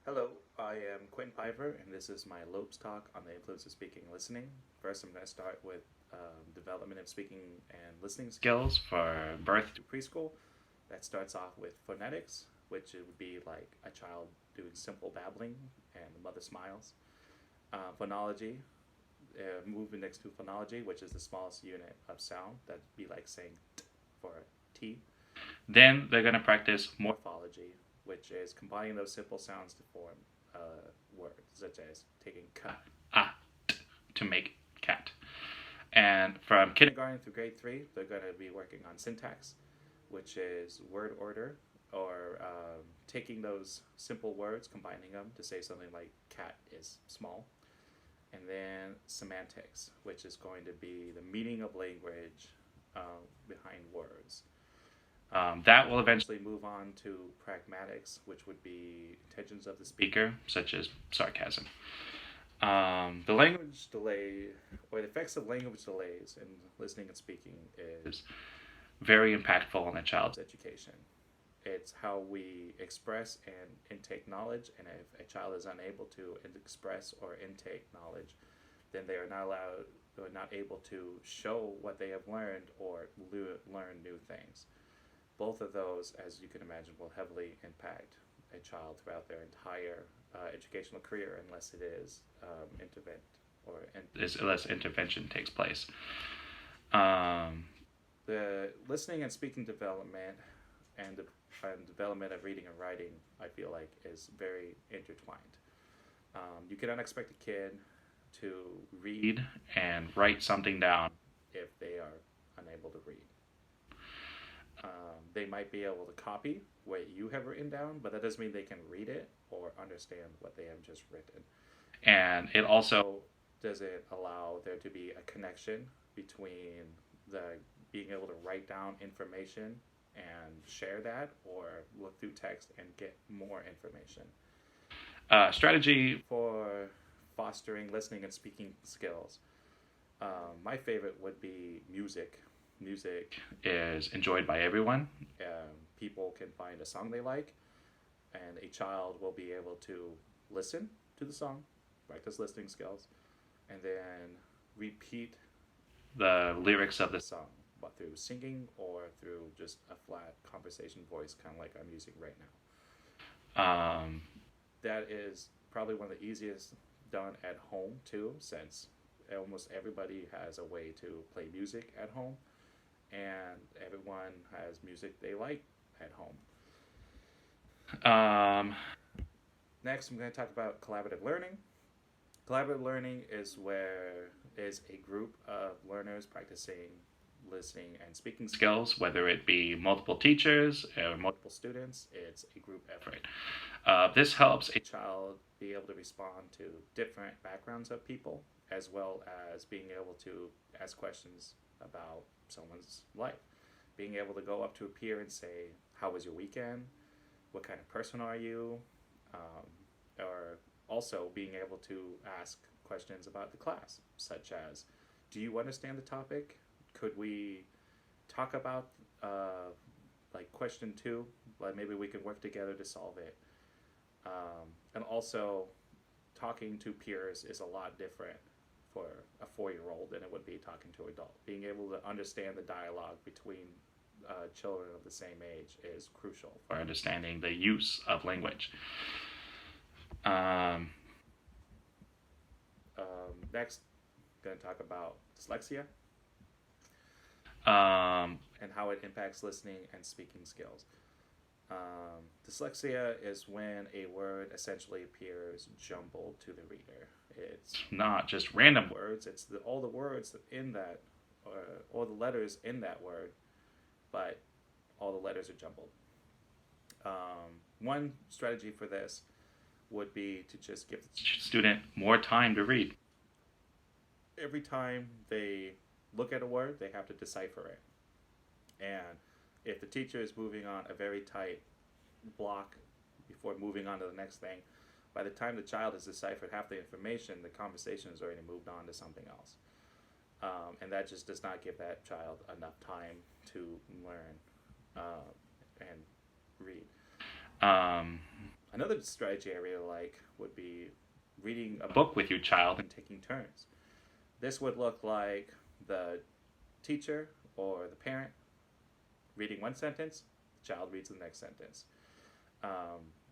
Hello, I am Quentin Piper, and this is my lopes talk on the influence of speaking and listening. First, I'm going to start with development of speaking and listening skills for birth to preschool. That starts off with phonetics, which it would be like a child doing simple babbling and the mother smiles. Phonology, moving next to phonology, which is the smallest unit of sound. That'd be like saying t for T. Then they're going to practice morphology, which is combining those simple sounds to form words, such as taking ka, t to make cat. And from kindergarten through grade 3, they're going to be working on syntax, which is word order, or taking those simple words, combining them to say something like cat is small. And then semantics, which is going to be the meaning of language behind words. That will eventually move on to pragmatics, which would be intentions of the speaker, such as sarcasm. The language delay, or the effects of language delays in listening and speaking, is very impactful on a child's education. It's how we express and intake knowledge, and if a child is unable to express or intake knowledge, then they are not allowed, or not able to show what they have learned or learn new things. Both of those, as you can imagine, will heavily impact a child throughout their entire educational career, unless it is intervent or unless intervention takes place. The listening and speaking development and the development of reading and writing, I feel like, is very intertwined. You cannot expect a kid to read and write something down if they are unable to read. They might be able to copy what you have written down, but that doesn't mean they can read it or understand what they have just written. And it also doesn't allow there to be a connection between the being able to write down information and share that, or look through text and get more information. Strategy for fostering listening and speaking skills. My favorite would be music. Music is enjoyed by everyone. People can find a song they like, and a child will be able to listen to the song, practice listening skills, and then repeat the lyrics of the song, but through singing or through just a flat conversation voice, kind of like I'm using right now. That is probably one of the easiest done at home too, since almost everybody has a way to play music at home, and everyone has music they like at home. Next, I'm going to talk about collaborative learning. Collaborative learning is a group of learners practicing listening and speaking skills, whether it be multiple teachers or multiple students. It's a group effort. This helps a child be able to respond to different backgrounds of people, as well as being able to ask questions about someone's life. Being able to go up to a peer and say, "How was your weekend? What kind of person are you?" Or also being able to ask questions about the class, such as, "Do you understand the topic? Could we talk about like question 2? Like maybe we can work together to solve it." And also, talking to peers is a lot different for a 4-year-old than it would be talking to an adult. Being able to understand the dialogue between children of the same age is crucial for understanding the use of language. Next, I'm going to talk about dyslexia, and how it impacts listening and speaking skills. Dyslexia is when a word essentially appears jumbled to the reader. It's not just random words, it's all the words in that, all the letters in that word, but all the letters are jumbled. One strategy for this would be to just give the student more time to read. Every time they look at a word, they have to decipher it. And if the teacher is moving on a very tight block before moving on to the next thing, by the time the child has deciphered half the information, the conversation has already moved on to something else. And that just does not give that child enough time to learn and read. Another strategy I really like would be reading a book with your child and taking turns. This would look like the teacher or the parent reading one sentence, the child reads the next sentence.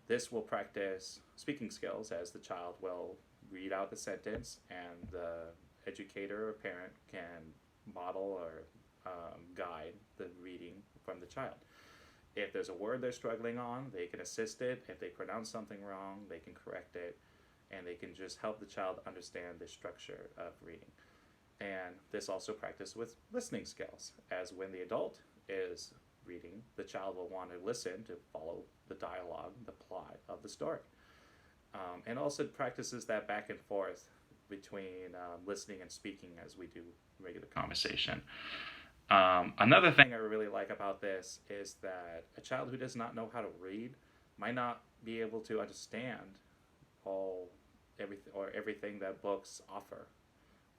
This will practice speaking skills, as the child will read out the sentence and the educator or parent can model or guide the reading from the child. If there's a word they're struggling on, they can assist it. If they pronounce something wrong, they can correct it, and they can just help the child understand the structure of reading. And this also practices with listening skills, as when the adult is reading, the child will want to listen to follow the dialogue, the plot of the story. And also practices that back and forth between listening and speaking as we do regular conversation. Another thing I really like about this is that a child who does not know how to read might not be able to understand everything that books offer.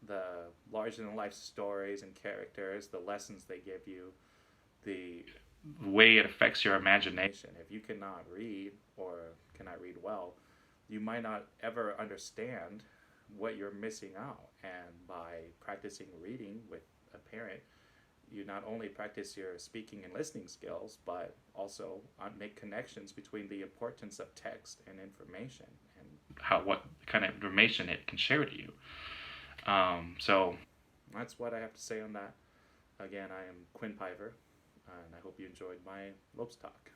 The larger-than-life stories and characters, the lessons they give you, the way it affects your imagination. If you cannot read or cannot read well, you might not ever understand what you're missing out. And by practicing reading with a parent, you not only practice your speaking and listening skills, but also make connections between the importance of text and information and what kind of information it can share to you. So that's what I have to say on that. Again, I am Quinn Piver, and I hope you enjoyed my Lopes talk.